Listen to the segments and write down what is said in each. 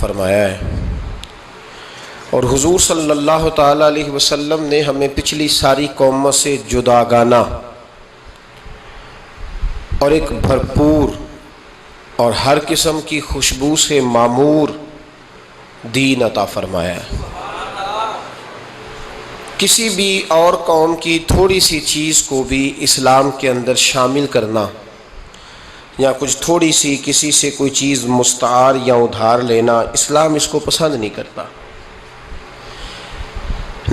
فرمایا ہے، اور حضور صلی اللہ تعالیٰ علیہ وسلم نے ہمیں پچھلی ساری قوموں سے جداگانہ اور ایک بھرپور اور ہر قسم کی خوشبو سے معمور دین عطا فرمایا ہے۔ کسی بھی اور قوم کی تھوڑی سی چیز کو بھی اسلام کے اندر شامل کرنا یا کچھ تھوڑی سی کسی سے کوئی چیز مستعار یا ادھار لینا، اسلام اس کو پسند نہیں کرتا۔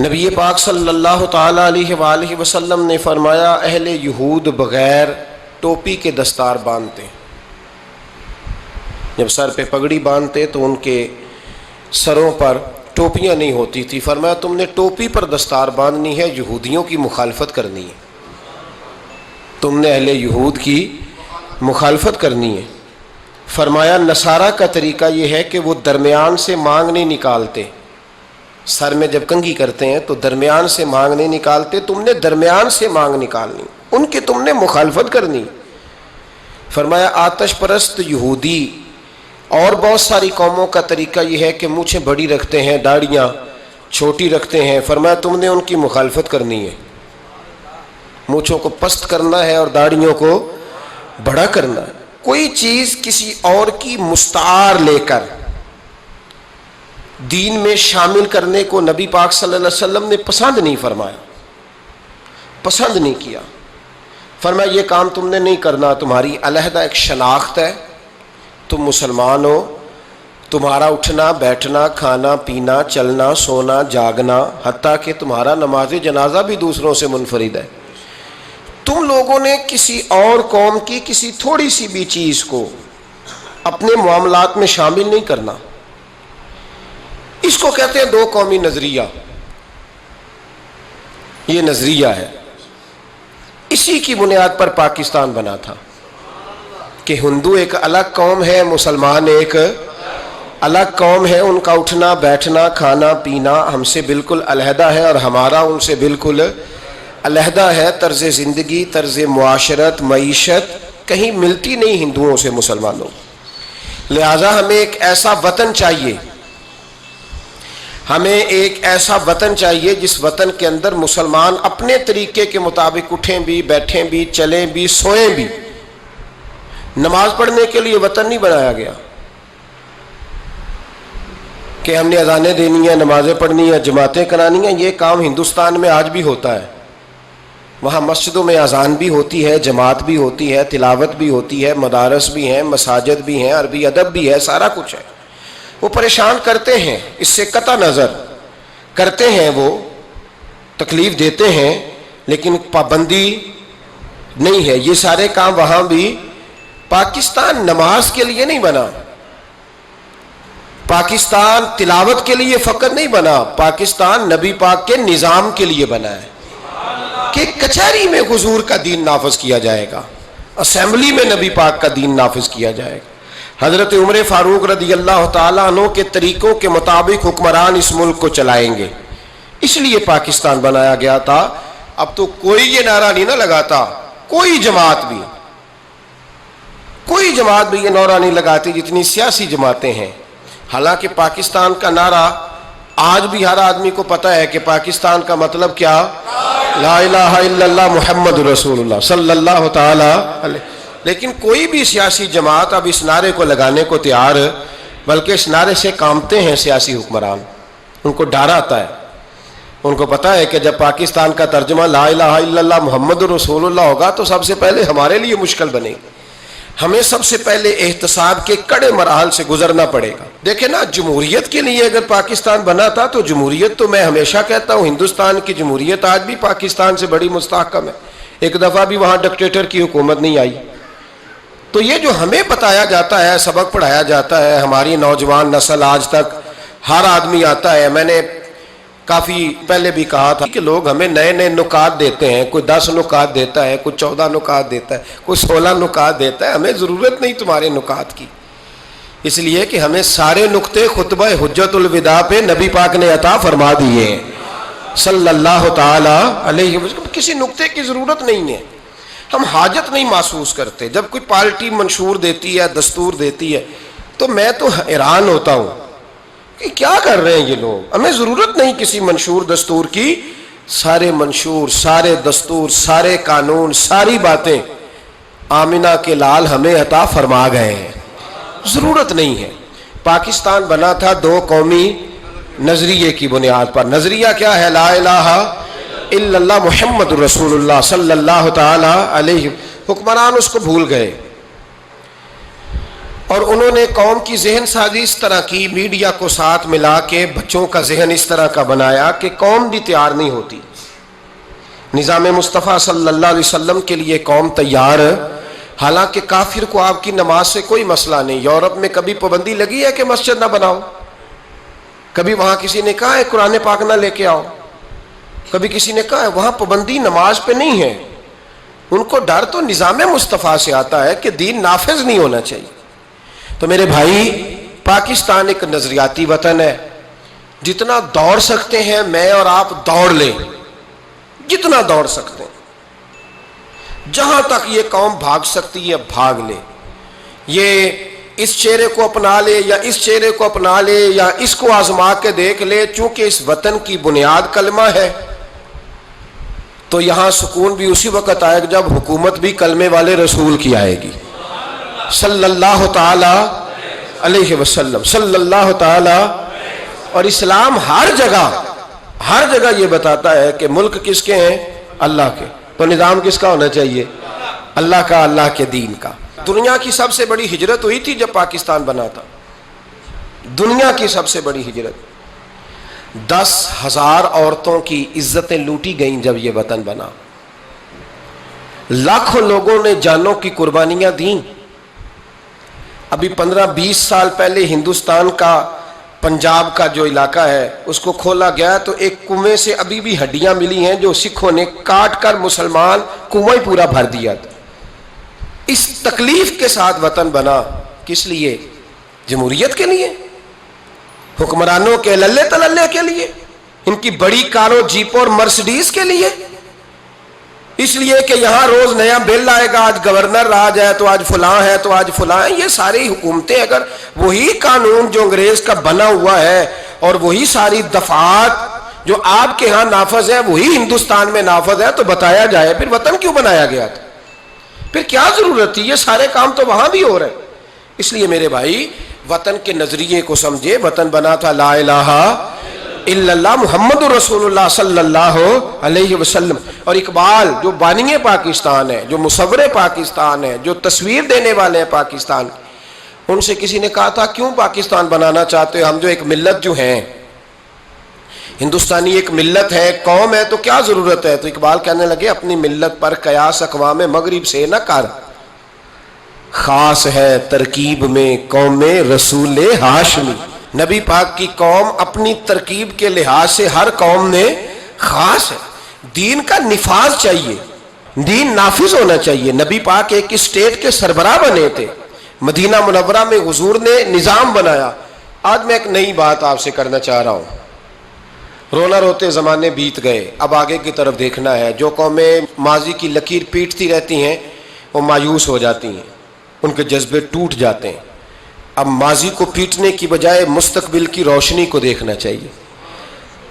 نبی پاک صلی اللہ تعالیٰ علیہ وآلہ وسلم نے فرمایا، اہل یہود بغیر ٹوپی کے دستار باندھتے، جب سر پہ پگڑی باندھتے تو ان کے سروں پر ٹوپیاں نہیں ہوتی تھی۔ فرمایا تم نے ٹوپی پر دستار باندھنی ہے، یہودیوں کی مخالفت کرنی ہے، تم نے اہل یہود کی مخالفت کرنی ہے۔ فرمایا نصارہ کا طریقہ یہ ہے کہ وہ درمیان سے مانگ نہیں نکالتے، سر میں جب کنگھی کرتے ہیں تو درمیان سے مانگ نہیں نکالتے، تم نے درمیان سے مانگ نکالنی، ان کی تم نے مخالفت کرنی۔ فرمایا آتش پرست یہودی اور بہت ساری قوموں کا طریقہ یہ ہے کہ مونچھیں بڑی رکھتے ہیں، داڑھیاں چھوٹی رکھتے ہیں۔ فرمایا تم نے ان کی مخالفت کرنی ہے، مونچھوں کو پست کرنا ہے اور داڑھیوں کو بڑا کرنا ہے۔ کوئی چیز کسی اور کی مستعار لے کر دین میں شامل کرنے کو نبی پاک صلی اللہ علیہ وسلم نے پسند نہیں فرمایا، پسند نہیں کیا۔ فرمایا یہ کام تم نے نہیں کرنا، تمہاری علیحدہ ایک شناخت ہے، تم مسلمان ہو، تمہارا اٹھنا بیٹھنا کھانا پینا چلنا سونا جاگنا حتیٰ کہ تمہارا نماز جنازہ بھی دوسروں سے منفرد ہے۔ تم لوگوں نے کسی اور قوم کی کسی تھوڑی سی بھی چیز کو اپنے معاملات میں شامل نہیں کرنا۔ اس کو کہتے ہیں دو قومی نظریہ، یہ نظریہ ہے، اسی کی بنیاد پر پاکستان بنا تھا کہ ہندو ایک الگ قوم ہے، مسلمان ایک الگ قوم ہے، ان کا اٹھنا بیٹھنا کھانا پینا ہم سے بالکل علیحدہ ہے اور ہمارا ان سے بالکل علیحدہ ہے، طرز زندگی طرز معاشرت معیشت کہیں ملتی نہیں ہندوؤں سے مسلمانوں۔ لہٰذا ہمیں ایک ایسا وطن چاہیے، ہمیں ایک ایسا وطن چاہیے جس وطن کے اندر مسلمان اپنے طریقے کے مطابق اٹھیں بھی بیٹھیں بھی چلیں بھی سوئیں بھی۔ نماز پڑھنے کے لیے وطن نہیں بنایا گیا کہ ہم نے اذانیں دینی ہیں نمازیں پڑھنی ہیں جماعتیں کرانی ہیں۔ یہ کام ہندوستان میں آج بھی ہوتا ہے، وہاں مسجدوں میں اذان بھی ہوتی ہے، جماعت بھی ہوتی ہے، تلاوت بھی ہوتی ہے، مدارس بھی ہیں، مساجد بھی ہیں، عربی ادب بھی ہے، سارا کچھ ہے۔ وہ پریشان کرتے ہیں، اس سے قطع نظر کرتے ہیں، وہ تکلیف دیتے ہیں، لیکن پابندی نہیں ہے۔ یہ سارے کام وہاں بھی۔ پاکستان نماز کے لیے نہیں بنا، پاکستان تلاوت کے لیے فقط نہیں بنا، پاکستان نبی پاک کے نظام کے لیے بنا ہے کہ کچہری میں حضور کا دین نافذ کیا جائے گا، اسمبلی میں نبی پاک کا دین نافذ کیا جائے گا۔ حضرت عمر فاروق رضی اللہ تعالیٰ عنہ کے طریقوں کے مطابق حکمران اس ملک کو چلائیں گے، اس لیے پاکستان بنایا گیا تھا۔ اب تو کوئی یہ نعرہ نہیں نہ لگاتا، کوئی جماعت بھی یہ نعرہ نہیں لگاتی جتنی سیاسی جماعتیں ہیں۔ حالانکہ پاکستان کا نعرہ آج بھی ہر آدمی کو پتہ ہے کہ پاکستان کا مطلب کیا، لا الہ الا اللہ محمد رسول اللہ صلی اللہ تعالی علیہ۔ لیکن کوئی بھی سیاسی جماعت اب اس نعرے کو لگانے کو تیار، بلکہ اس نعرے سے کانپتے ہیں سیاسی حکمران، ان کو ڈر آتا ہے، ان کو پتہ ہے کہ جب پاکستان کا ترجمہ لا الہ الا اللہ محمد رسول اللہ ہوگا تو سب سے پہلے ہمارے لیے مشکل بنے گی، ہمیں سب سے پہلے احتساب کے کڑے مراحل سے گزرنا پڑے گا۔ دیکھیں نا، جمہوریت کے لیے اگر پاکستان بنا تھا تو جمہوریت تو میں ہمیشہ کہتا ہوں ہندوستان کی جمہوریت آج بھی پاکستان سے بڑی مستحکم ہے، ایک دفعہ بھی وہاں ڈکٹیٹر کی حکومت نہیں آئی۔ تو یہ جو ہمیں بتایا جاتا ہے، سبق پڑھایا جاتا ہے، ہماری نوجوان نسل آج تک ہر آدمی آتا ہے، میں نے کافی پہلے بھی کہا تھا کہ لوگ ہمیں نئے نئے نکات دیتے ہیں، کوئی 10 نکات دیتا ہے، کوئی 14 نکات دیتا ہے، کوئی 16 نکات دیتا ہے۔ ہمیں ضرورت نہیں تمہارے نکات کی، اس لیے کہ ہمیں سارے نکتے خطبہ حجت الوداع پہ نبی پاک نے عطا فرما دیے ہیں صلی اللہ تعالی علیہ وسلم۔ کسی نکتے کی ضرورت نہیں ہے، ہم حاجت نہیں محسوس کرتے۔ جب کوئی پارٹی منشور دیتی ہے دستور دیتی ہے تو میں تو حیران ہوتا ہوں کہ کیا کر رہے ہیں یہ لوگ، ہمیں ضرورت نہیں کسی منشور دستور کی، سارے منشور، سارے دستور، سارے قانون، ساری باتیں آمنہ کے لال ہمیں عطا فرما گئے ہیں، ضرورت نہیں ہے۔ پاکستان بنا تھا دو قومی نظریے کی بنیاد پر۔ نظریہ کیا ہے؟ لا الہ الا اللہ محمد رسول اللہ صلی اللہ تعالی علیہ۔ حکمران اس کو بھول گئے اور انہوں نے قوم کی ذہن سازی اس طرح کی، میڈیا کو ساتھ ملا کے بچوں کا ذہن اس طرح کا بنایا کہ قوم بھی تیار نہیں ہوتی۔ نظام مصطفیٰ صلی اللہ علیہ وسلم کے لیے قوم تیار، حالانکہ کافر کو آپ کی نماز سے کوئی مسئلہ نہیں۔ یورپ میں کبھی پابندی لگی ہے کہ مسجد نہ بناؤ؟ کبھی وہاں کسی نے کہا ہے قرآن پاک نہ لے کے آؤ؟ کبھی کسی نے کہا ہے؟ وہاں پابندی نماز پہ نہیں ہے۔ ان کو ڈر تو نظام مصطفیٰ سے آتا ہے کہ دین نافذ نہیں ہونا چاہیے۔ تو میرے بھائی، پاکستان ایک نظریاتی وطن ہے، جتنا دوڑ سکتے ہیں میں اور آپ دوڑ لیں، جتنا دوڑ سکتے ہیں، جہاں تک یہ قوم بھاگ سکتی ہے بھاگ لے، یہ اس چہرے کو اپنا لے یا اس چہرے کو اپنا لے یا اس کو آزما کے دیکھ لے، چونکہ اس وطن کی بنیاد کلمہ ہے تو یہاں سکون بھی اسی وقت آئے گا جب حکومت بھی کلمے والے رسول کی آئے گی صلی اللہ تعالی علیہ وسلم، صلی اللہ تعالی۔ اور اسلام ہر جگہ یہ بتاتا ہے کہ ملک کس کے ہیں؟ اللہ کے۔ تو نظام کس کا ہونا چاہیے؟ اللہ کا، اللہ کے دین کا۔ دنیا کی سب سے بڑی ہجرت ہوئی تھی جب پاکستان بنا تھا، دنیا کی سب سے بڑی ہجرت۔ 10,000 عورتوں کی عزتیں لوٹی گئیں جب یہ وطن بنا، لاکھوں لوگوں نے جانوں کی قربانیاں دیں۔ ابھی 15-20 سال پہلے ہندوستان کا پنجاب کا جو علاقہ ہے اس کو کھولا گیا تو ایک کنویں سے ابھی بھی ہڈیاں ملی ہیں جو سکھوں نے کاٹ کر مسلمان کنویں پورا بھر دیا تھا۔ اس تکلیف کے ساتھ وطن بنا، کس لیے؟ جمہوریت کے لیے، حکمرانوں کے للے تللے کے لیے، ان کی بڑی کاروں، جیپوں اور مرسڈیز کے لیے، اس لیے کہ یہاں روز نیا بل آئے گا، آج گورنر راج ہے تو آج فلاں ہے تو آج فلاں ہے۔ یہ ساری حکومتیں اگر وہی قانون جو انگریز کا بنا ہوا ہے اور وہی ساری دفعات جو آپ کے ہاں نافذ ہے وہی ہندوستان میں نافذ ہے تو بتایا جائے پھر وطن کیوں بنایا گیا تھا؟ پھر کیا ضرورت تھی؟ یہ سارے کام تو وہاں بھی ہو رہے ہیں۔ اس لیے میرے بھائی، وطن کے نظریے کو سمجھے۔ وطن بنا تھا لا الہ الا اللہ محمد رسول اللہ صلی اللہ علیہ وسلم۔ اور اقبال جو بانی پاکستان ہے، جو مصور پاکستان ہے، جو تصویر دینے والے ہیں پاکستان، ان سے کسی نے کہا تھا کیوں پاکستان بنانا چاہتے ہو؟ ہم جو ایک ملت جو ہیں، ہندوستانی ایک ملت ہے، قوم ہے، تو کیا ضرورت ہے؟ تو اقبال کہنے لگے اپنی ملت پر قیاس اقوام مغرب سے نہ کر، خاص ہے ترکیب میں قوم رسول ہاشمی۔ نبی پاک کی قوم اپنی ترکیب کے لحاظ سے ہر قوم نے خاص ہے۔ دین کا نفاذ چاہیے، دین نافذ ہونا چاہیے۔ نبی پاک ایک اسٹیٹ کے سربراہ بنے تھے، مدینہ منورہ میں حضور نے نظام بنایا۔ آج میں ایک نئی بات آپ سے کرنا چاہ رہا ہوں۔ رونا روتے زمانے بیت گئے، اب آگے کی طرف دیکھنا ہے۔ جو قومیں ماضی کی لکیر پیٹتی رہتی ہیں وہ مایوس ہو جاتی ہیں، ان کے جذبے ٹوٹ جاتے ہیں۔ اب ماضی کو پیٹنے کی بجائے مستقبل کی روشنی کو دیکھنا چاہیے۔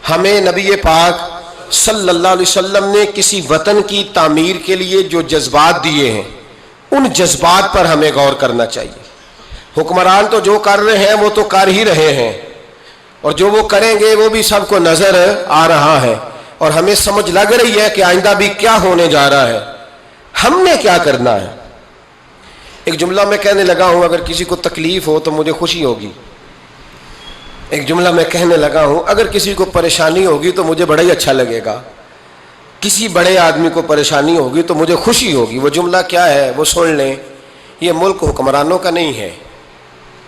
ہمیں نبی پاک صلی اللہ علیہ وسلم نے کسی وطن کی تعمیر کے لیے جو جذبات دیے ہیں ان جذبات پر ہمیں غور کرنا چاہیے۔ حکمران تو جو کر رہے ہیں وہ تو کر ہی رہے ہیں، اور جو وہ کریں گے وہ بھی سب کو نظر آ رہا ہے، اور ہمیں سمجھ لگ رہی ہے کہ آئندہ بھی کیا ہونے جا رہا ہے، ہم نے کیا کرنا ہے۔ ایک جملہ میں کہنے لگا ہوں، اگر کسی کو تکلیف ہو تو مجھے خوشی ہوگی۔ ایک جملہ میں کہنے لگا ہوں، اگر کسی کو پریشانی ہوگی تو مجھے بڑا ہی اچھا لگے گا۔ کسی بڑے آدمی کو پریشانی ہوگی تو مجھے خوشی ہوگی۔ وہ جملہ کیا ہے وہ سن لیں۔ یہ ملک حکمرانوں کا نہیں ہے،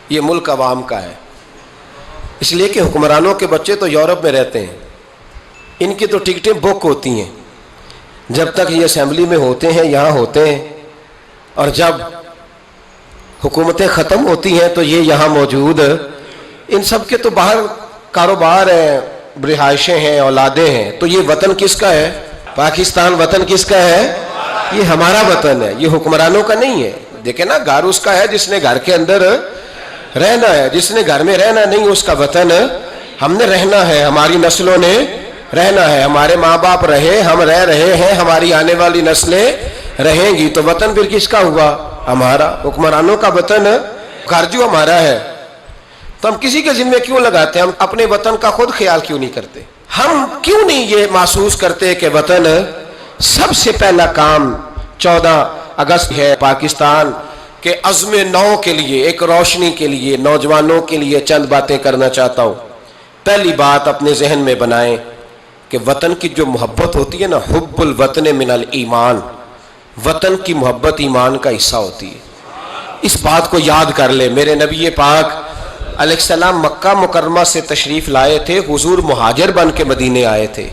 یہ ملک عوام کا ہے۔ اس لیے کہ حکمرانوں کے بچے تو یورپ میں رہتے ہیں، ان کی تو ٹکٹیں بک ہوتی ہیں، جب تک یہ اسمبلی میں ہوتے ہیں یہاں ہوتے ہیں، اور جب حکومتیں ختم ہوتی ہیں تو یہ یہاں موجود۔ ان سب کے تو باہر کاروبار ہیں، رہائشیں ہیں، اولادیں ہیں۔ تو یہ وطن کس کا ہے؟ پاکستان وطن کس کا ہے؟ یہ ہمارا وطن ہے، یہ حکمرانوں کا نہیں ہے۔ دیکھیں نا، گھر اس کا ہے جس نے گھر کے اندر رہنا ہے. جس نے گھر میں رہنا نہیں اس کا وطن ہم نے رہنا ہے, ہماری نسلوں نے رہنا ہے. ہمارے ماں باپ رہے, ہم رہ رہے ہیں, ہماری آنے والی نسلیں رہیں گی. تو وطن پھر کس کا ہوا؟ ہمارا. حکمرانوں کا وطن گھر جو ہمارا ہے. تو ہم کسی کے ذمہ کیوں لگاتے ہیں؟ ہم اپنے وطن کا خود خیال کیوں نہیں کرتے؟ ہم کیوں نہیں یہ محسوس کرتے کہ وطن سب سے پہلا کام 14 اگست ہے پاکستان کے عزم نو کے لیے, ایک روشنی کے لیے, نوجوانوں کے لیے چند باتیں کرنا چاہتا ہوں. پہلی بات اپنے ذہن میں بنائیں کہ وطن کی جو محبت ہوتی ہے نا, حب الوطن من الایمان, وطن کی محبت ایمان کا حصہ ہوتی ہے. اس بات کو یاد کر لے. میرے نبی پاک علیہ السلام مکہ مکرمہ سے تشریف لائے تھے, حضور مہاجر بن کے مدینے آئے تھے.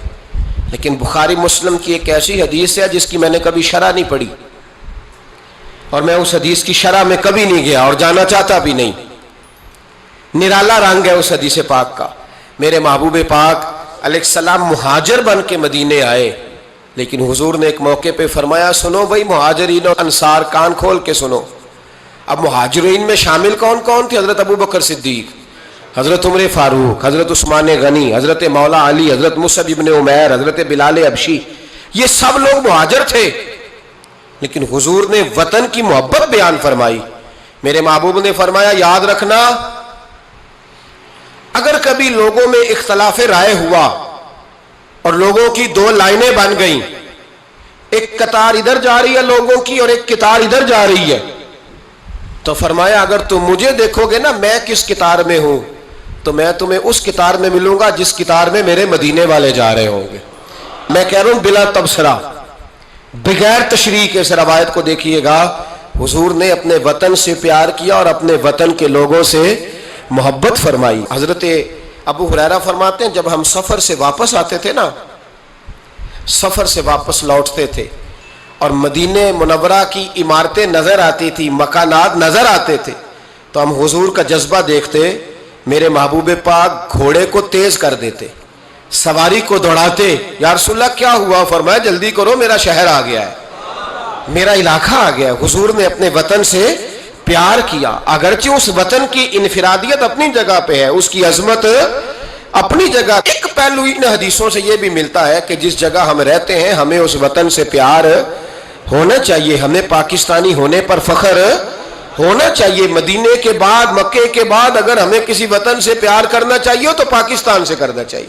لیکن بخاری مسلم کی ایک ایسی حدیث ہے جس کی میں نے کبھی شرح نہیں پڑھی, اور میں اس حدیث کی شرح میں کبھی نہیں گیا اور جانا چاہتا بھی نہیں. نرالا رنگ ہے اس حدیث پاک کا. میرے محبوب پاک علیہ السلام مہاجر بن کے مدینے آئے, لیکن حضور نے ایک موقع پہ فرمایا, سنو بھائی مہاجرین اور انصار, کان کھول کے سنو. اب مہاجرین میں شامل کون کون تھے؟ حضرت ابو بکر صدیق, حضرت عمر فاروق, حضرت عثمان غنی, حضرت مولا علی, حضرت مصعب ابن عمیر, حضرت بلال حبشی. یہ سب لوگ مہاجر تھے, لیکن حضور نے وطن کی محبت بیان فرمائی. میرے محبوب نے فرمایا, یاد رکھنا اگر کبھی لوگوں میں اختلاف رائے ہوا اور لوگوں کی دو لائنیں بن گئیں, ایک قطار ادھر جا رہی ہے لوگوں کی اور ایک قطار ادھر جا رہی ہے, تو فرمایا اگر تم مجھے دیکھو گے نا میں کس قطار میں ہوں, تو میں تمہیں اس قطار میں ملوں گا جس قطار میں میرے مدینے والے جا رہے ہوں گے. میں کہہ رہا ہوں بلا تبصرہ, بغیر تشریح کے. اس روایت کو دیکھیے گا, حضور نے اپنے وطن سے پیار کیا اور اپنے وطن کے لوگوں سے محبت فرمائی. حضرت ابو ہریرہ فرماتے ہیں جب ہم سفر سے واپس آتے تھے نا, سفر سے واپس لوٹتے تھے اور مدینہ منورہ کی عمارتیں نظر آتی تھی, مکانات نظر آتے تھے, تو ہم حضور کا جذبہ دیکھتے. میرے محبوب پاک گھوڑے کو تیز کر دیتے, سواری کو دوڑاتے. یا رسول اللہ کیا ہوا؟ فرمایا جلدی کرو, میرا شہر آ گیا ہے, میرا علاقہ آ گیا ہے. حضور نے اپنے وطن سے پیار کیا, اگرچہ اس وطن کی انفرادیت اپنی جگہ پہ ہے, اس کی عظمت اپنی جگہ. ایک پہلو ان حدیثوں سے یہ بھی ملتا ہے کہ جس جگہ ہم رہتے ہیں ہمیں اس وطن سے پیار ہونا چاہیے, ہمیں پاکستانی ہونے پر فخر ہونا چاہیے. مدینے کے بعد, مکے کے بعد اگر ہمیں کسی وطن سے پیار کرنا چاہیے تو پاکستان سے کرنا چاہیے.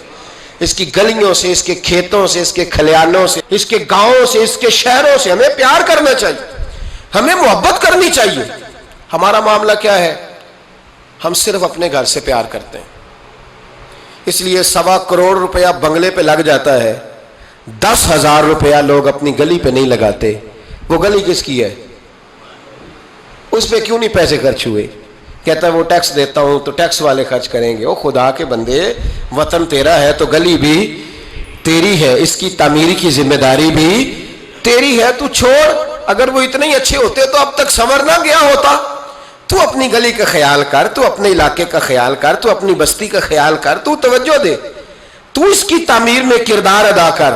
اس کی گلیوں سے, اس کے کھیتوں سے, اس کے کھلیانوں سے, اس کے گاؤں سے, اس کے شہروں سے ہمیں پیار کرنا چاہیے, ہمیں محبت کرنی چاہیے. ہمارا معاملہ کیا ہے؟ ہم صرف اپنے گھر سے پیار کرتے ہیں, اس لیے 1.25 کروڑ روپیہ بنگلے پہ لگ جاتا ہے, 10,000 روپیہ لوگ اپنی گلی پہ نہیں لگاتے. وہ گلی کس کی ہے؟ اس پہ کیوں نہیں پیسے خرچ ہوئے؟ کہتا ہے وہ ٹیکس دیتا ہوں تو ٹیکس والے خرچ کریں گے. او خدا کے بندے, وطن تیرا ہے تو گلی بھی تیری ہے, اس کی تعمیر کی ذمہ داری بھی تیری ہے. تو چھوڑ, اگر وہ اتنے ہی اچھے ہوتے تو اب تک سنور نہ گیا ہوتا. تو اپنی گلی کا خیال کر, تو اپنے علاقے کا خیال کر, تو اپنی بستی کا خیال کر, تو توجہ دے, تو اس کی تعمیر میں کردار ادا کر.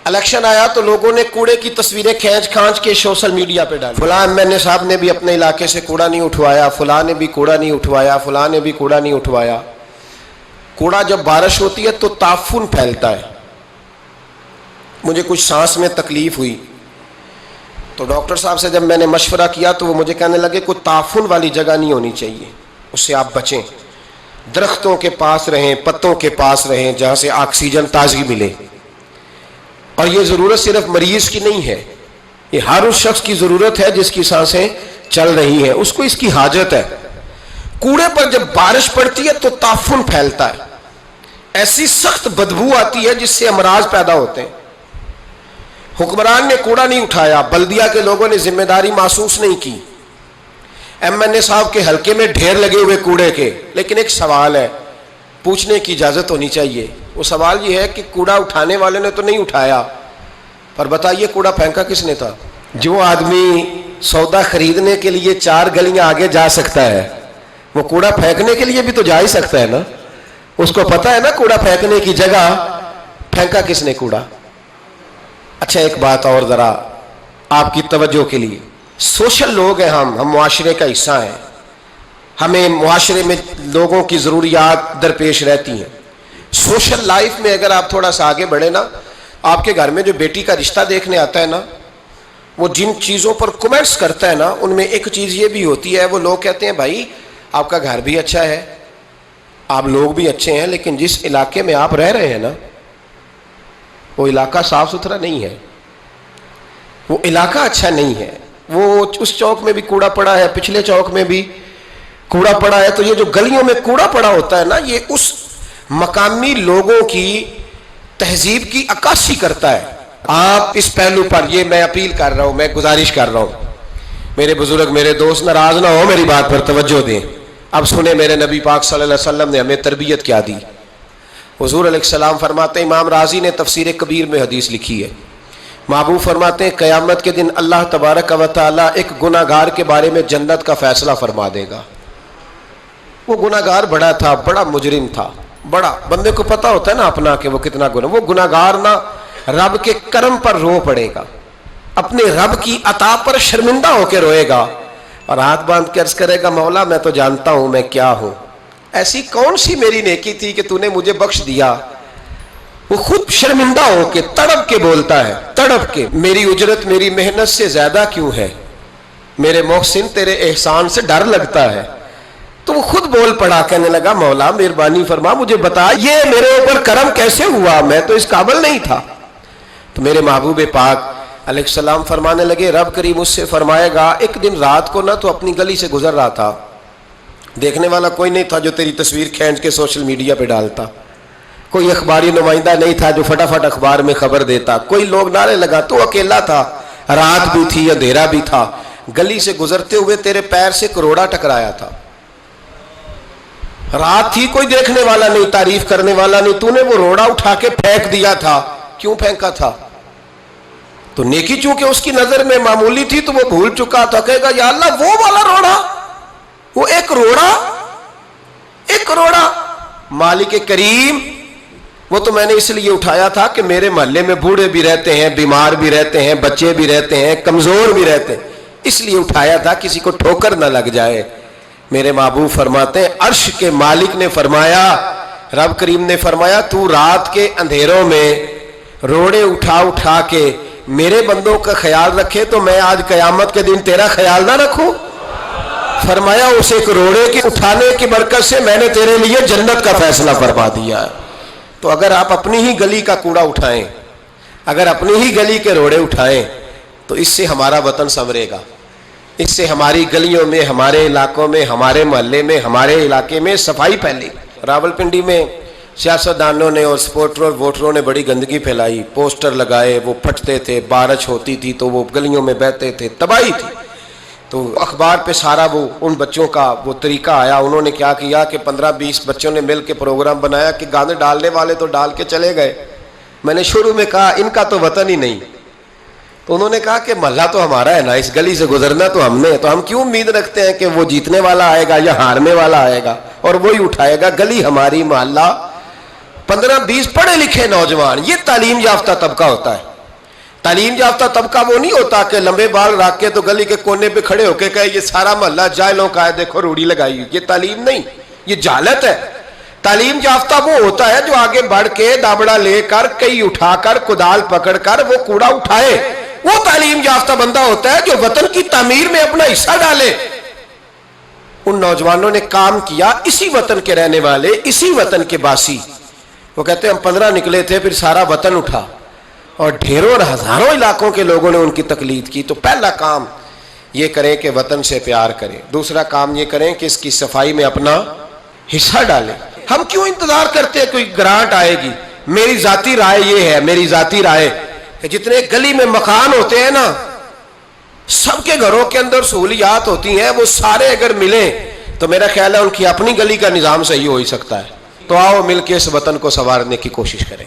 الیکشن آیا تو لوگوں نے کوڑے کی تصویریں کھینچ کھانچ کے سوشل میڈیا پہ ڈالی. فلاں ایم صاحب نے بھی اپنے علاقے سے کوڑا نہیں اٹھوایا, فلاں نے بھی کوڑا نہیں اٹھوایا, فلاں نے بھی کوڑا نہیں اٹھوایا. کوڑا جب بارش ہوتی ہے تو تعفن پھیلتا ہے. مجھے کچھ سانس میں تکلیف ہوئی تو ڈاکٹر صاحب سے جب میں نے مشورہ کیا تو وہ مجھے کہنے لگے کوئی تعفن والی جگہ نہیں ہونی چاہیے, اس سے آپ بچیں, درختوں کے پاس رہیں, پتوں کے پاس رہیں جہاں سے آکسیجن تازگی ملے. اور یہ ضرورت صرف مریض کی نہیں ہے, یہ ہر اس شخص کی ضرورت ہے جس کی سانسیں چل رہی ہیں, اس کو اس کی حاجت ہے. کوڑے پر جب بارش پڑتی ہے تو تعفن پھیلتا ہے, ایسی سخت بدبو آتی ہے جس سے امراض پیدا ہوتے ہیں. حکمران نے کوڑا نہیں اٹھایا, بلدیہ کے لوگوں نے ذمہ داری محسوس نہیں کی, ایم صاحب کے حلقے میں ڈھیر لگے ہوئے کوڑے کے. لیکن ایک سوال ہے, پوچھنے کی اجازت ہونی چاہیے. وہ سوال یہ ہے کہ کوڑا اٹھانے والے نے تو نہیں اٹھایا, پر بتائیے کوڑا پھینکا کس نے تھا؟ جو آدمی سودا خریدنے کے لیے 4 گلیاں آگے جا سکتا ہے وہ کوڑا پھینکنے کے لیے بھی تو جا ہی سکتا ہے نا. اس کو پتا ہے نا کوڑا پھینکنے کی جگہ, پھینکا کس نے کوڑا. اچھا ایک بات اور ذرا آپ کی توجہ کے لیے, سوشل لوگ ہیں ہم معاشرے کا حصہ ہیں. ہمیں معاشرے میں لوگوں کی ضروریات درپیش رہتی ہیں. سوشل لائف میں اگر آپ تھوڑا سا آگے بڑھیں نا، آپ کے گھر میں جو بیٹی کا رشتہ دیکھنے آتا ہے نا، وہ جن چیزوں پر کمنٹس کرتا ہے نا، ان میں ایک چیز یہ بھی ہوتی ہے، وہ لوگ کہتے ہیں بھائی آپ کا گھر بھی اچھا ہے، آپ لوگ بھی اچھے ہیں، لیکن جس علاقے میں آپ رہ رہے ہیں نا، وہ علاقہ صاف ستھرا نہیں ہے، وہ علاقہ اچھا نہیں ہے، وہ اس چوک میں بھی کوڑا پڑا ہے، پچھلے چوک میں بھی کوڑا پڑا ہے. تو یہ جو گلیوں میں کوڑا پڑا ہوتا ہے نا، یہ اس مقامی لوگوں کی تہذیب کی عکاسی کرتا ہے. آپ اس پہلو پر یہ میں اپیل کر رہا ہوں، میں گزارش کر رہا ہوں، میرے بزرگ میرے دوست ناراض نہ ہو، میری بات پر توجہ دیں. اب سنیں میرے نبی پاک صلی اللہ علیہ وسلم نے ہمیں تربیت کیا دی. حضور علیہ السلام فرماتے ہیں، امام رازی نے تفسیر کبیر میں حدیث لکھی ہے، محبوب فرماتے ہیں قیامت کے دن اللہ تبارک و تعالی ایک گناہ گار کے بارے میں جنت کا فیصلہ فرما دے گا. وہ گناہ گار بڑا تھا، بڑا مجرم تھا، بڑا، بندے کو پتا ہوتا ہے نا اپنا کہ وہ کتنا گناہ، وہ گناہ گار نہ رب کے کرم پر رو پڑے گا، اپنے رب کی عطا پر شرمندہ ہو کے روئے گا اور ہاتھ باندھ کے عرض کرے گا مولا میں تو جانتا ہوں میں کیا ہوں، ایسی کون سی میری نیکی تھی کہ تو نے مجھے بخش دیا. وہ خود شرمندہ ہو کے تڑپ کے بولتا ہے، تڑپ کے، میری اجرت میری محنت سے زیادہ کیوں ہے، میرے محسن تیرے احسان سے ڈر لگتا ہے. تو وہ خود بول پڑا، کہنے لگا مولا مہربانی فرما مجھے بتا یہ میرے اوپر کرم کیسے ہوا، میں تو اس قابل نہیں تھا. تو میرے محبوب پاک علیہ السلام فرمانے لگے، رب کریم اس سے فرمائے گا ایک دن رات کو نہ تو اپنی گلی سے گزر رہا تھا، دیکھنے والا کوئی نہیں تھا جو تیری تصویر کھینچ کے سوشل میڈیا پہ ڈالتا، کوئی اخباری نمائندہ نہیں تھا جو فٹافٹ اخبار میں خبر دیتا، کوئی لوگ نعرے لگا، تو اکیلا تھا، رات بھی تھی اندھیرا بھی تھا، گلی سے گزرتے ہوئے تیرے پیر سے کروڑا ٹکرایا تھا، رات تھی کوئی دیکھنے والا نہیں، تعریف کرنے والا نہیں، تو نے وہ روڑا اٹھا کے پھینک دیا تھا. کیوں پھینکا تھا؟ تو نیکی چونکہ اس کی نظر میں معمولی تھی تو وہ بھول چکا تھا، کہے گا یا اللہ وہ والا روڑا، وہ ایک روڑا مالک کریم، وہ تو میں نے اس لیے اٹھایا تھا کہ میرے محلے میں بوڑھے بھی رہتے ہیں، بیمار بھی رہتے ہیں، بچے بھی رہتے ہیں، کمزور بھی رہتے ہیں، اس لیے اٹھایا تھا کسی کو ٹھوکر نہ لگ جائے. میرے محبوب فرماتے ہیں عرش کے مالک نے فرمایا، رب کریم نے فرمایا تو رات کے اندھیروں میں روڑے اٹھا اٹھا کے میرے بندوں کا خیال رکھے تو میں آج قیامت کے دن تیرا خیال نہ رکھوں. فرمایا اس ایک روڑے کے اٹھانے کی برکت سے میں نے تیرے لیے جنت کا فیصلہ فرما دیا. تو اگر آپ اپنی ہی گلی کا کوڑا اٹھائیں، اگر اپنی ہی گلی کے روڑے اٹھائیں تو اس سے ہمارا وطن سنورے گا، اس سے ہماری گلیوں میں، ہمارے علاقوں میں، ہمارے محلے میں، ہمارے علاقے میں صفائی پھیلے. راولپنڈی میں سیاستدانوں نے اور سپورٹروں اور ووٹروں نے بڑی گندگی پھیلائی، پوسٹر لگائے، وہ پھٹتے تھے، بارش ہوتی تھی تو وہ گلیوں میں بہتے تھے، تباہی تھی. تو اخبار پہ سارا وہ ان بچوں کا وہ طریقہ آیا. انہوں نے کیا کیا کہ 15-20 بچوں نے مل کے پروگرام بنایا کہ گانے ڈالنے والے تو ڈال کے چلے گئے. میں نے شروع میں کہا ان کا تو وطن ہی نہیں، تو انہوں نے کہا کہ محلہ تو ہمارا ہے نا، اس گلی سے گزرنا تو ہم نے، تو ہم کیوں امید رکھتے ہیں کہ وہ جیتنے والا آئے گا یا ہارنے والا آئے گا اور وہی اٹھائے گا. گلی ہماری، محلہ، 15-20 پڑھے لکھے نوجوان، یہ تعلیم یافتہ طبقہ ہوتا ہے. تعلیم یافتہ طبقہ وہ نہیں ہوتا کہ لمبے بال رکھ کے تو گلی کے کونے پہ کھڑے ہو کے کہے یہ سارا محلہ جاہلوں کا ہے، دیکھو روڑی لگائی. یہ تعلیم نہیں، یہ جہالت ہے. تعلیم یافتہ وہ ہوتا ہے جو آگے بڑھ کے دابڑا لے کر، کئی اٹھا کر، کدال پکڑ کر وہ کوڑا اٹھائے. وہ تعلیم یافتہ بندہ ہوتا ہے جو وطن کی تعمیر میں اپنا حصہ ڈالے. ان نوجوانوں نے کام کیا، اسی وطن کے رہنے والے، اسی وطن کے باسی. وہ کہتے ہیں ہم 15 نکلے تھے، پھر سارا وطن اٹھا اور ڈھیروں اور ہزاروں علاقوں کے لوگوں نے ان کی تقلید کی. تو پہلا کام یہ کریں کہ وطن سے پیار کریں، دوسرا کام یہ کریں کہ اس کی صفائی میں اپنا حصہ ڈالیں. ہم کیوں انتظار کرتے ہیں کوئی گرانٹ آئے گی؟ میری ذاتی رائے یہ ہے، میری ذاتی رائے کہ جتنے گلی میں مکان ہوتے ہیں نا، سب کے گھروں کے اندر سہولیات ہوتی ہیں، وہ سارے اگر ملیں تو میرا خیال ہے ان کی اپنی گلی کا نظام صحیح ہو ہی سکتا ہے. تو آؤ مل کے اس وطن کو سنوارنے کی کوشش کریں،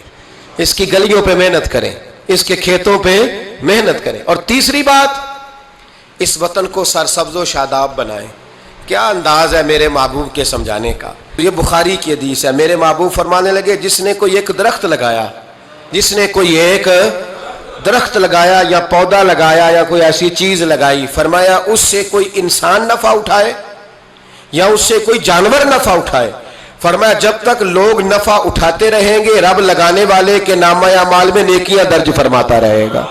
اس کی گلیوں پہ محنت کریں، اس کے کھیتوں پہ محنت کریں. اور تیسری بات، اس وطن کو سرسبز و شاداب بنائیں. کیا انداز ہے میرے محبوب کے سمجھانے کا. یہ بخاری کی حدیث ہے. میرے محبوب فرمانے لگے جس نے کوئی ایک درخت لگایا، جس نے کوئی ایک درخت لگایا یا پودا لگایا یا کوئی ایسی چیز لگائی، فرمایا اس سے کوئی انسان نفع اٹھائے یا اس سے کوئی جانور نفع اٹھائے. فرمایا جب تک لوگ نفع اٹھاتے رہیں گے رب لگانے والے کے نامہ اعمال میں نیکیاں درج فرماتا رہے گا.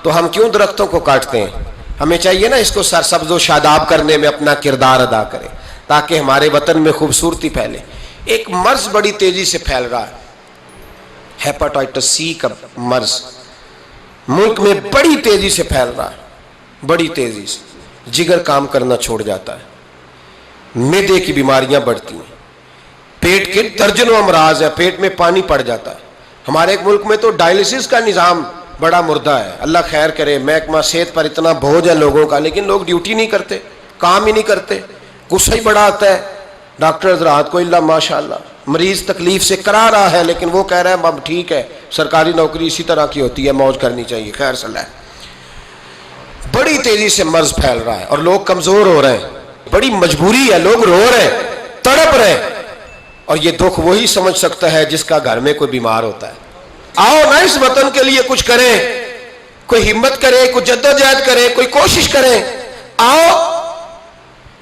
تو ہم کیوں درختوں کو کاٹتے ہیں؟ ہمیں چاہیے نا اس کو سرسبز و شاداب کرنے میں اپنا کردار ادا کریں تاکہ ہمارے وطن میں خوبصورتی پھیلے. ایک مرض بڑی تیزی سے پھیل رہا ہے، ہیپاٹائٹس سی کا مرض ملک میں بڑی تیزی سے پھیل رہا ہے، بڑی تیزی سے. جگر کام کرنا چھوڑ جاتا ہے، معدے کی بیماریاں بڑھتی ہیں، پیٹ کے درجنوں امراض ہیں، پیٹ میں پانی پڑ جاتا ہے. ہمارے ایک ملک میں تو ڈائلسس کا نظام بڑا مردہ ہے. اللہ خیر کرے، محکمہ صحت پر اتنا بوجھ ہے لوگوں کا، لیکن لوگ ڈیوٹی نہیں کرتے، کام ہی نہیں کرتے. غصہ ہی بڑا آتا ہے ڈاکٹر حضرات کو. اللہ ماشاءاللہ مریض تکلیف سے کرا رہا ہے لیکن وہ کہہ رہا ہے اب ٹھیک ہے، سرکاری نوکری اسی طرح کی ہوتی ہے، موج کرنی چاہیے. خیر صلاح. بڑی تیزی سے مرض پھیل رہا ہے اور لوگ کمزور ہو رہے ہیں، بڑی مجبوری ہے، لوگ رو رہے ہیں، تڑپ رہے ہیں. اور یہ دکھ وہی سمجھ سکتا ہے جس کا گھر میں کوئی بیمار ہوتا ہے. آؤ نا اس وطن کے لیے کچھ کریں، کوئی ہمت کرے، کوئی جدوجہد کرے، کوئی کوشش کرے. آؤ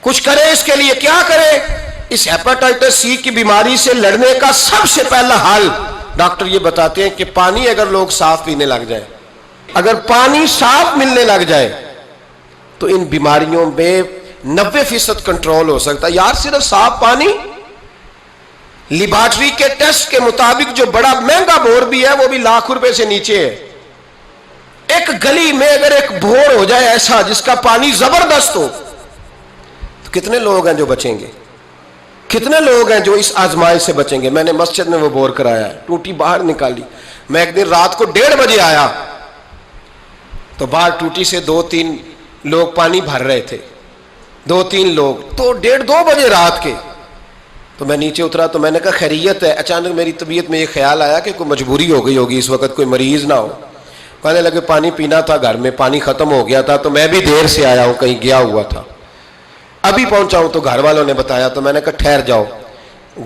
کچھ کریں اس کے لیے. کیا کریں؟ اس ہیپاٹائٹس سی کی بیماری سے لڑنے کا سب سے پہلا حل ڈاکٹر یہ بتاتے ہیں کہ پانی اگر لوگ صاف پینے لگ جائیں، اگر پانی صاف ملنے لگ جائے تو ان بیماریوں میں 90% کنٹرول ہو سکتا ہے. یار صرف صاف پانی، لیبارٹری کے ٹیسٹ کے مطابق جو بڑا مہنگا بور بھی ہے وہ بھی لاکھ روپے سے نیچے ہے. ایک گلی میں اگر ایک بور ہو جائے ایسا جس کا پانی زبردست ہو تو کتنے لوگ ہیں جو بچیں گے؟ کتنے لوگ ہیں جو اس آزمائش سے بچیں گے؟ میں نے مسجد میں وہ بور کرایا ہے، ٹوٹی باہر نکالی. میں ایک دن رات کو 1:30 بجے آیا تو باہر ٹوٹی سے 2-3 لوگ پانی بھر رہے تھے، 2-3 لوگ. تو 1:30-2 بجے رات کے تو میں نیچے اترا تو میں نے کہا خیریت ہے. اچانک میری طبیعت میں یہ خیال آیا کہ کوئی مجبوری ہو گئی ہوگی اس وقت، کوئی مریض نہ ہو. کہنے لگے پانی پینا تھا، گھر میں پانی ختم ہو گیا تھا تو میں بھی دیر سے آیا ہوں، کہیں گیا ہوا تھا، ابھی پہنچا ہوں. تو گھر والوں نے بتایا تو میں نے کہا ٹھہر جاؤ،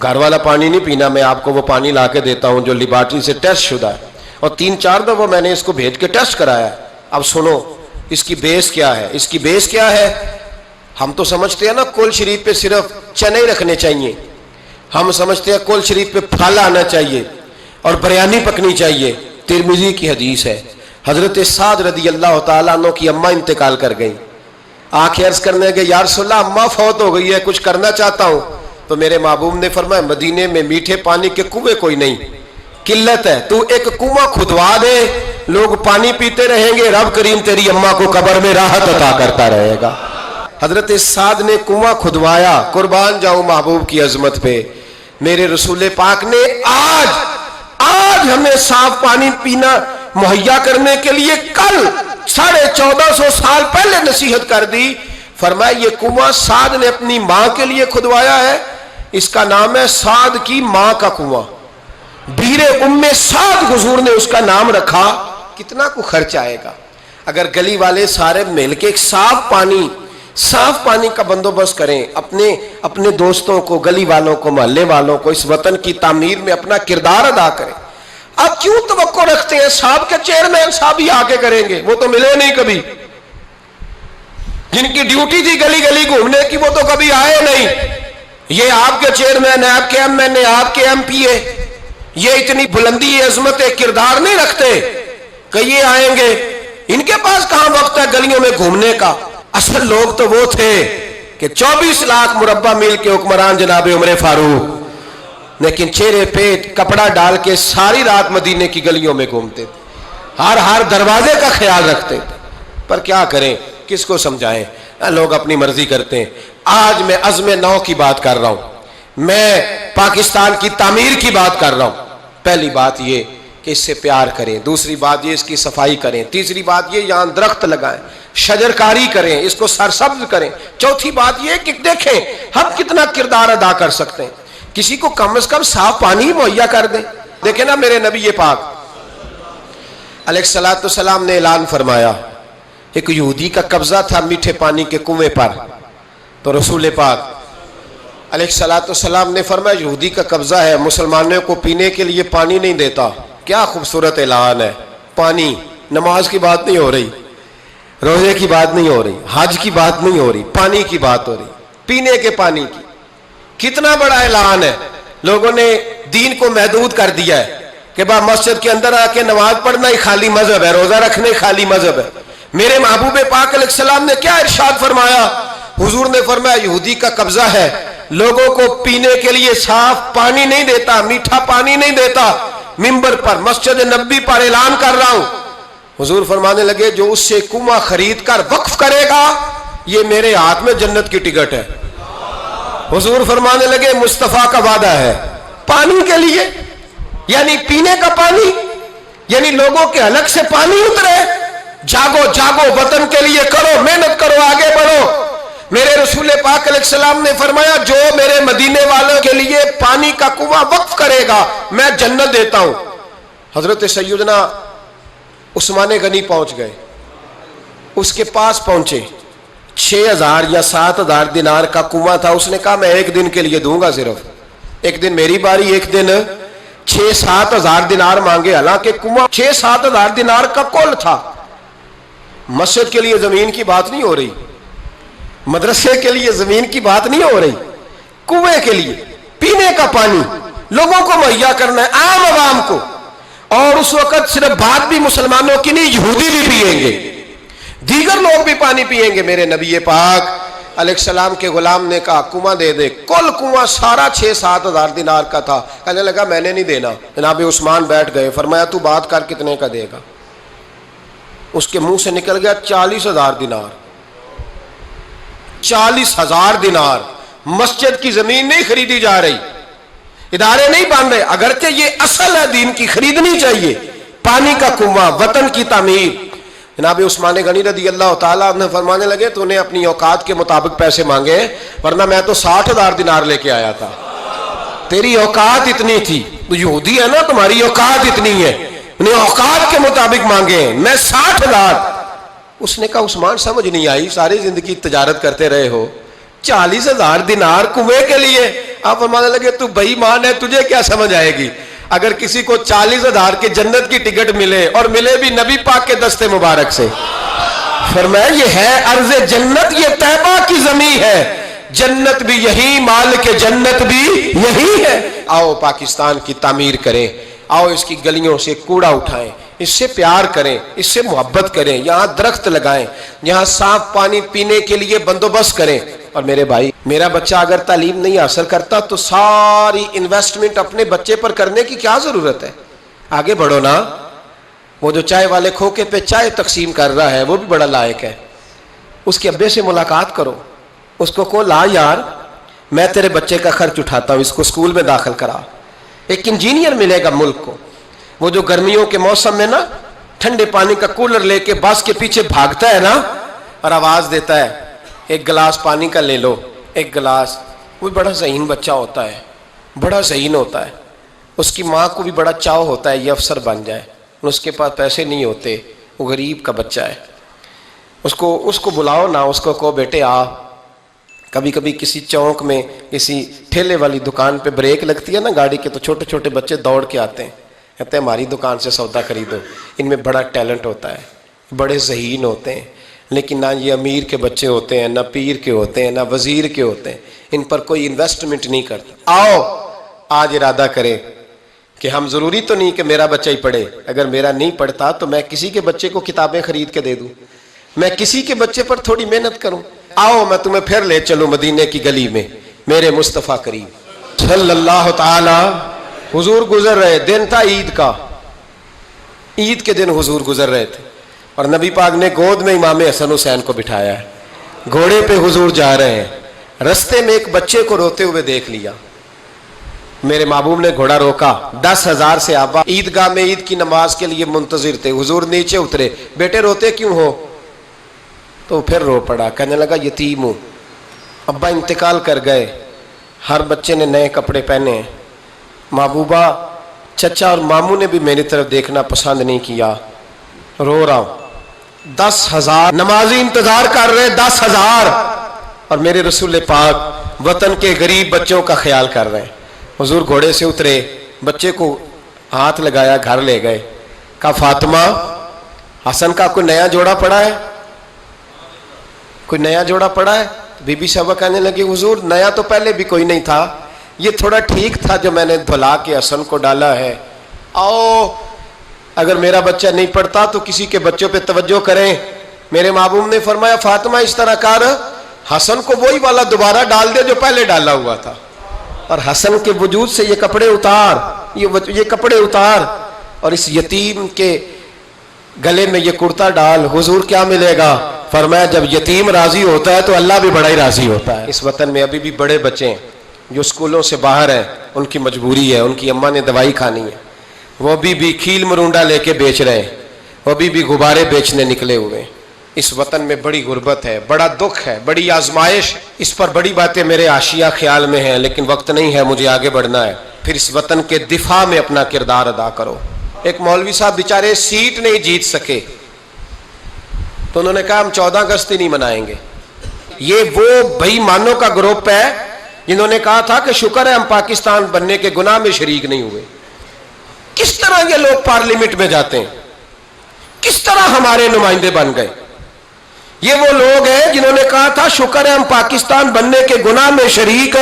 گھر والا پانی نہیں پینا، میں آپ کو وہ پانی لا کے دیتا ہوں جو لیبارٹری سے ٹیسٹ شدہ ہے. اور 3-4 دفعہ میں نے اس کو بھیج کے ٹیسٹ کرایا. اب سنو اس کی بیس کیا ہے. اس کی بیس کیا ہے؟ ہم تو سمجھتے ہیں نا کل شریف پہ صرف چنے ہی رکھنے چاہیے، ہم سمجھتے ہیں کل شریف پہ پھل آنا چاہیے اور بریانی پکنی چاہیے. ترمذی کی حدیث ہے، حضرت سعد رضی اللہ تعالیٰ عنہ کی اماں انتقال کر گئی. آنکھیں عرض کرنے گئے یا رسول اللہ اماں فوت ہو گئی ہے، کچھ کرنا چاہتا ہوں. تو میرے محبوب نے فرمایا مدینے میں میٹھے پانی کے کنویں کوئی نہیں، قلت ہے، تو ایک کنواں کھدوا دے، لوگ پانی پیتے رہیں گے، رب کریم تیری اماں کو قبر میں راحت عطا کرتا رہے گا. حضرت سعد نے کنواں کھدوایا. قربان جاؤں محبوب کی عظمت پہ. میرے رسول پاک نے آج ہمیں صاف پانی پینا مہیا کرنے کے لیے کل 1450 سال پہلے نصیحت کر دی. فرمایا یہ کنواں سعد نے اپنی ماں کے لیے کھدوایا ہے، اس کا نام ہے سعد کی ماں کا کنواں. بیر ام سعد حضور نے اس کا نام رکھا. کتنا کو خرچ آئے گا اگر گلی والے سارے مل کے ایک صاف پانی کا بندوبست کریں، اپنے دوستوں کو، گلی والوں کو، محلے والوں کو اس وطن کی تعمیر میں اپنا کردار ادا کریں. اب کیوں توقع رکھتے ہیں صاحب کے چیئرمین صاحب ہی آ کے کریں گے؟ وہ تو ملے نہیں کبھی. جن کی ڈیوٹی تھی گلی گلی گھومنے کی وہ تو کبھی آئے نہیں. یہ آپ کے چیئرمین ہیں، آپ کے ایم این اے، آپ کے ایم پی اے، یہ اتنی بلندی عظمت کردار نہیں رکھتے کہ یہ آئیں گے. ان کے پاس کہاں وقت ہے گلیوں میں گھومنے کا؟ اصل لوگ تو وہ تھے کہ 24 لاکھ مربع میل کے حکمران جناب عمر فاروق، لیکن چہرے پہ کپڑا ڈال کے ساری رات مدینے کی گلیوں میں گھومتے تھے، ہر دروازے کا خیال رکھتے تھے. پر کیا کریں، کس کو سمجھائیں؟ لوگ اپنی مرضی کرتے ہیں. آج میں عزم نو کی بات کر رہا ہوں، میں پاکستان کی تعمیر کی بات کر رہا ہوں. پہلی بات یہ کہ اس سے پیار کریں، دوسری بات یہ اس کی صفائی کریں، تیسری بات یہ یہاں درخت لگائیں، شجرکاری کریں، اس کو سرسبز کریں. چوتھی بات یہ کہ دیکھیں ہم کتنا کردار ادا کر سکتے ہیں. کسی کو کم از کم صاف پانی مہیا کر دیں. دیکھیں نا میرے نبی پاک علیہ الصلوۃ والسلام نے اعلان فرمایا، ایک یہودی کا قبضہ تھا میٹھے پانی کے کنویں پر، تو رسول پاک علیہ الصلوۃ والسلام نے فرمایا یہودی کا قبضہ ہے، مسلمانوں کو پینے کے لیے پانی نہیں دیتا. کیا خوبصورت اعلان ہے. پانی، نماز کی بات نہیں ہو رہی، روزے کی بات نہیں ہو رہی، حج کی بات نہیں ہو رہی، پانی کی بات ہو رہی. پینے کے پانی کی. کتنا بڑا اعلان ہے. لوگوں نے دین کو محدود کر دیا ہے کہ با مسجد کے اندر آ کے نماز پڑھنا ہی خالی مذہب ہے, روزہ رکھنا ہی خالی مذہب ہے. میرے محبوب پاک علیہ السلام نے کیا ارشاد فرمایا؟ حضور نے فرمایا یہودی کا قبضہ ہے, لوگوں کو پینے کے لیے صاف پانی نہیں دیتا, میٹھا پانی نہیں دیتا. منبر پر مسجد نبوی پر اعلان کر رہا ہوں. حضور فرمانے لگے جو اس سے کنواں خرید کر وقف کرے گا یہ میرے ہاتھ میں جنت کی ٹکٹ ہے. حضور فرمانے لگے مصطفیٰ کا وعدہ ہے پانی کے لیے, یعنی پینے کا پانی, یعنی لوگوں کے حلق سے پانی اترے. جاگو جاگو, وطن کے لیے کرو, محنت کرو, آگے بڑھو. میرے رسول پاک علیہ السلام نے فرمایا جو میرے مدینے والوں کے لیے پانی کا کنواں وقف کرے گا میں جنت دیتا ہوں. حضرت سیدنا عثمان غنی پہنچ گئے, اس کے پاس پہنچے. 6,000 یا 7,000 دینار کا کنواں تھا. اس نے کہا میں ایک دن کے لیے دوں گا, صرف ایک دن میری باری, ایک دن 6-7 ہزار دینار مانگے. حالانکہ کنواں 6-7 ہزار دینار کا کل تھا. مسجد کے لیے زمین کی بات نہیں ہو رہی, مدرسے کے لیے زمین کی بات نہیں ہو رہی, کنویں کے لیے پینے کا پانی لوگوں کو مہیا کرنا ہے, عام عوام کو. اور اس وقت صرف بات بھی مسلمانوں کی نہیں, یہودی بھی پیئیں گے, دیگر لوگ بھی پانی پیئیں گے. میرے نبی پاک علیہ السلام کے غلام نے کہا کنواں دے دے. کل کنواں سارا 6-7 ہزار دینار کا تھا. کہنے لگا میں نے نہیں دینا. جناب عثمان بیٹھ گئے, فرمایا تو بات کر کتنے کا دے گا؟ اس کے منہ سے نکل گیا 40,000 دینار. 40,000 دینار. مسجد کی زمین نہیں خریدی جا رہی, ادارے نہیں بن رہے, اگرچہ یہ اصل ہے دین کی, خریدنی چاہیے. پانی کا کنواں, وطن کی تعمیر. جناب عثمان غنی رضی اللہ تعالیٰ عنہ فرمانے لگے تو نے اپنی اوقات کے مطابق پیسے مانگے, ورنہ میں تو 60,000 دینار لے کے آیا تھا. تیری اوقات اتنی تھی, تو یہودی ہے نا, تمہاری اوقات اتنی ہے, انہیں اوقات کے مطابق مانگے, میں 60,000. اس نے کہا عثمان سمجھ نہیں آئی, ساری زندگی تجارت کرتے رہے ہو, 40,000 دینار کنویں کے لیے. آپ فرمانے لگے تو بے ایمان ہے, تجھے کیا سمجھ آئے گی؟ اگر کسی کو 40,000 کے جنت کی ٹکٹ ملے, اور ملے بھی نبی پاک کے دستے مبارک سے, فرمایا یہ ہے ارض جنت, یہ طیبہ کی زمین ہے, جنت بھی یہی, مالک جنت بھی یہی ہے. آؤ پاکستان کی تعمیر کریں, آؤ اس کی گلیوں سے کوڑا اٹھائیں, اس سے پیار کریں, اس سے محبت کریں, یہاں درخت لگائیں, یہاں صاف پانی پینے کے لیے بندوبست کریں. اور میرے بھائی, میرا بچہ اگر تعلیم نہیں حاصل کرتا تو ساری انویسٹمنٹ اپنے بچے پر کرنے کی کیا ضرورت ہے؟ آگے بڑھو نا. وہ جو چائے والے کھوکے پہ چائے تقسیم کر رہا ہے وہ بھی بڑا لائق ہے. اس کے ابے سے ملاقات کرو, اس کو کہو لا یار میں تیرے بچے کا خرچ اٹھاتا ہوں, اس کو اسکول میں داخل کرا. ایک انجینئر ملے گا ملک کو, وہ جو گرمیوں کے موسم میں نا ٹھنڈے پانی کا کولر لے کے بس کے پیچھے بھاگتا ہے نا, اور آواز دیتا ہے ایک گلاس پانی کا لے لو, ایک گلاس. وہ بڑا ذہین بچہ ہوتا ہے, بڑا ذہین ہوتا ہے. اس کی ماں کو بھی بڑا چاؤ ہوتا ہے یہ افسر بن جائے, اس کے پاس پیسے نہیں ہوتے, وہ غریب کا بچہ ہے. اس کو بلاؤ نا, اس کو کہو بیٹے آ. کبھی کبھی کسی چوک میں کسی ٹھیلے والی دکان پہ بریک لگتی ہے نا گاڑی کے, تو چھوٹے چھوٹے بچے دوڑ کے آتے ہیں, کہتے ہیں ہماری دکان سے سودا خریدو. ان میں بڑا ٹیلنٹ ہوتا ہے, بڑے ذہین ہوتے ہیں, لیکن نہ یہ امیر کے بچے ہوتے ہیں, نہ پیر کے ہوتے ہیں, نہ وزیر کے ہوتے ہیں, ان پر کوئی انویسٹمنٹ نہیں کرتا. آؤ آج ارادہ کریں کہ ہم, ضروری تو نہیں کہ میرا بچہ ہی پڑھے, اگر میرا نہیں پڑھتا تو میں کسی کے بچے کو کتابیں خرید کے دے دوں, میں کسی کے بچے پر تھوڑی محنت کروں. آؤ میں تمہیں پھر لے چلوں مدینے کی گلی میں, میرے مصطفیٰ کریم صلی اللہ تعالی. حضور گزر رہے, دن تھا عید کا, عید کے دن حضور گزر رہے تھے, اور نبی پاک نے گود میں امام حسن حسین کو بٹھایا ہے, گھوڑے پہ حضور جا رہے ہیں. رستے میں ایک بچے کو روتے ہوئے دیکھ لیا, میرے محبوب نے گھوڑا روکا. 10,000 سے آبا عیدگاہ میں عید کی نماز کے لیے منتظر تھے. حضور نیچے اترے, بیٹے روتے کیوں ہو؟ تو پھر رو پڑا, کہنے لگا یتیم ہوں, ابا انتقال کر گئے, ہر بچے نے نئے کپڑے پہنے ہیں, محبوبہ چچا اور ماموں نے بھی میری طرف دیکھنا پسند نہیں کیا, رو رہا ہوں. 10,000 نمازی انتظار کر رہے, 10,000, اور میرے رسول پاک وطن کے غریب بچوں کا خیال کر رہے ہیں. حضور گھوڑے سے اترے, بچے کو ہاتھ لگایا, گھر لے گئے. کہا فاطمہ حسن کا کوئی نیا جوڑا پڑا ہے؟ کوئی نیا جوڑا پڑا ہے؟ بی بی صاحبہ کہنے لگی حضور نیا تو پہلے بھی کوئی نہیں تھا, یہ تھوڑا ٹھیک تھا جو میں نے دھلا کے حسن کو ڈالا ہے, آؤ اگر میرا بچہ نہیں پڑھتا تو کسی کے بچوں پہ توجہ کریں. میرے محبوب نے فرمایا فاطمہ اس طرح کر, حسن کو وہی والا دوبارہ ڈال دے جو پہلے ڈالا ہوا تھا, اور حسن کے وجود سے یہ کپڑے اتار, یہ کپڑے اتار, اور اس یتیم کے گلے میں یہ کرتا ڈال. حضور کیا ملے گا؟ فرمایا جب یتیم راضی ہوتا ہے تو اللہ بھی بڑا ہی راضی ہوتا ہے. اس وطن میں ابھی بھی بڑے بچے ہیں جو اسکولوں سے باہر ہیں, ان کی مجبوری ہے, ان کی اماں نے دوائی کھانی ہے, وہ ابھی بھی کھیل مرونڈا لے کے بیچ رہے ہیں, وہ ابھی بھی غبارے بیچنے نکلے ہوئے ہیں. اس وطن میں بڑی غربت ہے, بڑا دکھ ہے, بڑی آزمائش. اس پر بڑی باتیں میرے حاشیہ خیال میں ہیں لیکن وقت نہیں ہے, مجھے آگے بڑھنا ہے. پھر اس وطن کے دفاع میں اپنا کردار ادا کرو. ایک مولوی صاحب بیچارے سیٹ نہیں جیت سکے تو انہوں نے کہا ہم 14 اگست ہی نہیں منائیں گے. یہ وہ بے ایمانوں کا گروپ ہے جنہوں نے کہا تھا کہ شکر ہے ہم پاکستان بننے کے گناہ میں شریک نہیں ہوئے. کس طرح یہ لوگ پارلیمنٹ میں جاتے ہیں, کس طرح ہمارے نمائندے بن گئے. یہ وہ لوگ ہیں جنہوں نے کہا تھا شکر ہے ہم پاکستان بننے کے گناہ میں شریک,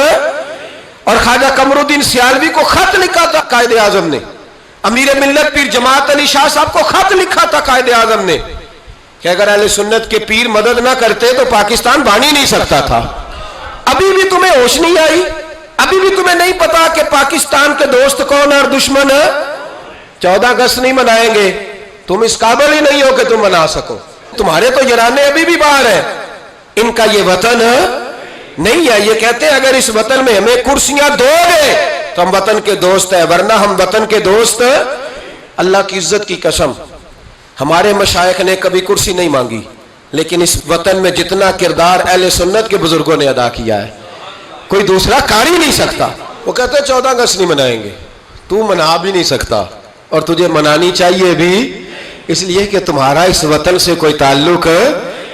اور خواجہ قمر الدین سیالوی کو خط لکھا تھا قائد اعظم نے, امیر ملت پیر جماعت علی شاہ صاحب کو خط لکھا تھا قائد اعظم نے کہ اگر اہل سنت کے پیر مدد نہ کرتے تو پاکستان بن ہی نہیں سکتا تھا. ابھی بھی تمہیں ہوش نہیں آئی, ابھی بھی تمہیں نہیں پتا کہ پاکستان کے دوست کون ہے اور دشمن ہے. 14 اگست نہیں منائیں گے, تم اس قابل ہی نہیں ہو کہ تم منا سکو. تمہارے تو یرانے ابھی بھی باہر ہیں, ان کا یہ وطن نہیں ہے. یہ کہتے ہیں اگر اس وطن میں ہمیں کرسیاں دو گے تو ہم وطن کے دوست ہیں, ورنہ ہم وطن کے دوست. اللہ کی عزت کی قسم ہمارے مشائخ نے کبھی کرسی نہیں مانگی, لیکن اس وطن میں جتنا کردار اہل سنت کے بزرگوں نے ادا کیا ہے کوئی دوسرا کر ہی نہیں سکتا. وہ کہتے ہیں 14 اگست نہیں منائیں گے, تو منا بھی نہیں سکتا اور تجھے منانی چاہیے بھی, اس لیے کہ تمہارا اس وطن سے کوئی تعلق.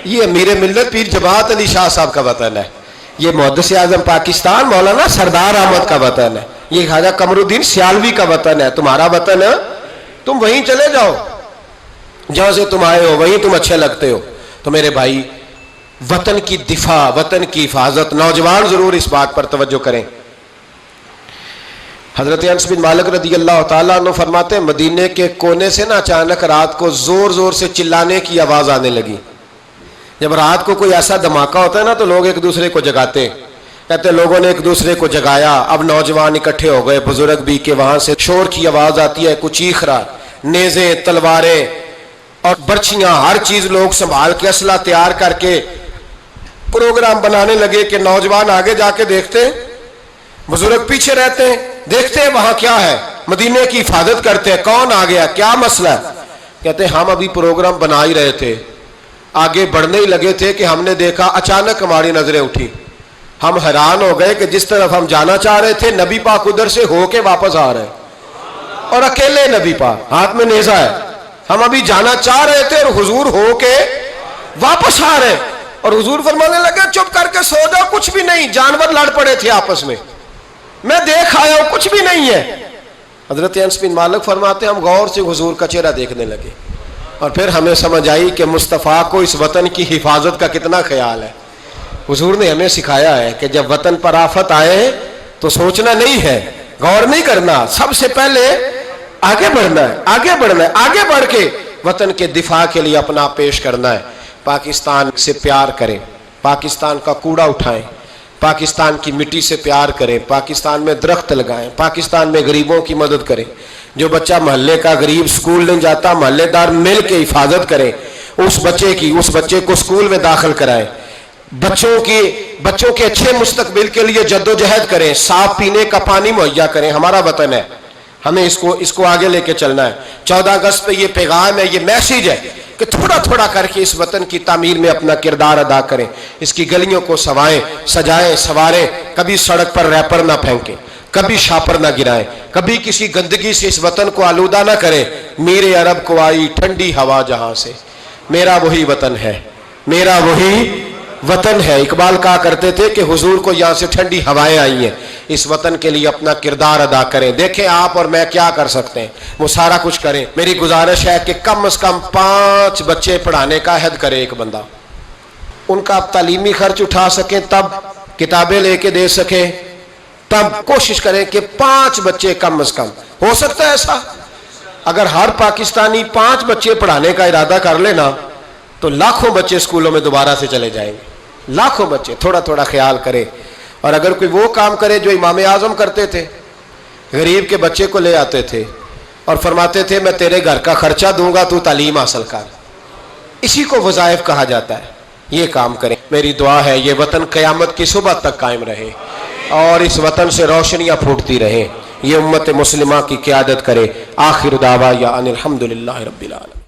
یہ امیر ملت پیر جماعت علی شاہ صاحب کا وطن ہے, یہ محدث اعظم پاکستان مولانا سردار احمد کا وطن ہے, یہ خواجہ قمر الدین سیالوی کا وطن ہے. تمہارا وطن تم وہیں چلے جاؤ جہاں سے تم آئے ہو, وہیں تم اچھے لگتے ہو. تو میرے بھائی وطن کی دفاع, وطن کی حفاظت, نوجوان ضرور اس بات پر توجہ کریں. حضرت انس بن مالک رضی اللہ تعالیٰ عنہ فرماتے ہیں مدینے کے کونے سے نا اچانک رات کو زور زور سے چلانے کی آواز آنے لگی. جب رات کو کوئی ایسا دھماکہ ہوتا ہے نا تو لوگ ایک دوسرے کو جگاتے ہیں. کہتے ہیں لوگوں نے ایک دوسرے کو جگایا, اب نوجوان اکٹھے ہو گئے, بزرگ بھی, کہ وہاں سے شور کی آواز آتی ہے, کچھ چیخ رہا, نیزیں, تلواریں اور برچیاں, ہر چیز لوگ سنبھال کے اسلحہ تیار کر کے پروگرام بنانے لگے کہ نوجوان آگے جا کے دیکھتے ہیں, بزرگ پیچھے رہتے ہیں, دیکھتے ہیں وہاں کیا ہے, مدینے کی حفاظت کرتے ہیں, کون آ گیا, کیا مسئلہ ہے. کہتے ہیں ہم ابھی پروگرام بنا ہی رہے تھے, آگے بڑھنے ہی لگے تھے کہ ہم نے دیکھا, اچانک ہماری نظریں اٹھی, ہم حیران ہو گئے کہ جس طرف ہم جانا چاہ رہے تھے نبی پاک ادھر سے ہو کے واپس آ رہے ہیں, اور اکیلے نبی پاک, ہاتھ میں نیزہ ہے. ہم ابھی جانا چاہ رہے تھے اور حضور ہو کے واپس آ رہے ہیں, اور حضور فرمانے لگے چپ کر کے سو جاؤ, کچھ بھی نہیں, جانور لڑ پڑے تھے آپس میں, میں دیکھ آیا ہوں, کچھ بھی نہیں ہے. حضرت انس بن مالک فرماتے ہیں ہم غور سے حضور کا چہرہ دیکھنے لگے, اور پھر ہمیں سمجھ آئی کہ مصطفیٰ کو اس وطن کی حفاظت کا کتنا خیال ہے. حضور نے ہمیں سکھایا ہے کہ جب وطن پر آفت آئے تو سوچنا نہیں ہے, غور نہیں کرنا, سب سے پہلے آگے بڑھنا ہے, آگے بڑھنا ہے, آگے بڑھ کے وطن کے دفاع کے لیے اپنا پیش کرنا ہے. پاکستان سے پیار کریں, پاکستان کا کوڑا اٹھائیں, پاکستان کی مٹی سے پیار کریں, پاکستان میں درخت لگائیں, پاکستان میں غریبوں کی مدد کریں. جو بچہ محلے کا غریب سکول نہیں جاتا, محلے دار مل کے حفاظت کریں اس بچے کی, اس بچے کو سکول میں داخل کرائیں. بچوں کے اچھے مستقبل کے لیے جدوجہد کریں, صاف پینے کا پانی مہیا کریں. ہمارا وطن ہے, ہمیں اس کو آگے لے کے چلنا ہے. 14 اگست پہ یہ پیغام ہے, یہ میسیج ہے کہ تھوڑا تھوڑا کر کے اس وطن کی تعمیر میں اپنا کردار ادا کریں. اس کی گلیوں کو سجائیں, سنواریں. کبھی سڑک پر ریپر نہ پھینکیں, کبھی شاپر نہ گرائیں, کبھی کسی گندگی سے اس وطن کو آلودہ نہ کریں. میرے عرب کو آئی ٹھنڈی ہوا جہاں سے, میرا وہی وطن ہے, میرا وہی وطن ہے. اقبال کہا کرتے تھے کہ حضور کو یہاں سے ٹھنڈی ہوائیں آئی ہیں. اس وطن کے لیے اپنا کردار ادا کریں. دیکھیں آپ اور میں کیا کر سکتے ہیں, وہ سارا کچھ کریں. میری گزارش ہے کہ کم از کم 5 بچے پڑھانے کا عہد کرے ایک بندہ. ان کا آپ تعلیمی خرچ اٹھا سکیں تب کتابیں لے کے دے سکیں تب کوشش کریں کہ 5 بچے کم از کم. ہو سکتا ہے ایسا؟ اگر ہر پاکستانی 5 بچے پڑھانے کا ارادہ کر لینا تو لاکھوں بچے اسکولوں میں دوبارہ سے چلے جائیں گے. لاکھوں بچے. تھوڑا تھوڑا خیال کرے. اور اگر کوئی وہ کام کرے جو امام اعظم کرتے تھے, غریب کے بچے کو لے آتے تھے اور فرماتے تھے میں تیرے گھر کا خرچہ دوں گا, تو تعلیم حاصل کر. اسی کو وظائف کہا جاتا ہے. یہ کام کریں. میری دعا ہے یہ وطن قیامت کی صبح تک قائم رہے اور اس وطن سے روشنیاں پھوٹتی رہیں. یہ امت مسلمہ کی قیادت کرے. آخر دعوانا ان الحمدللہ رب العالمین.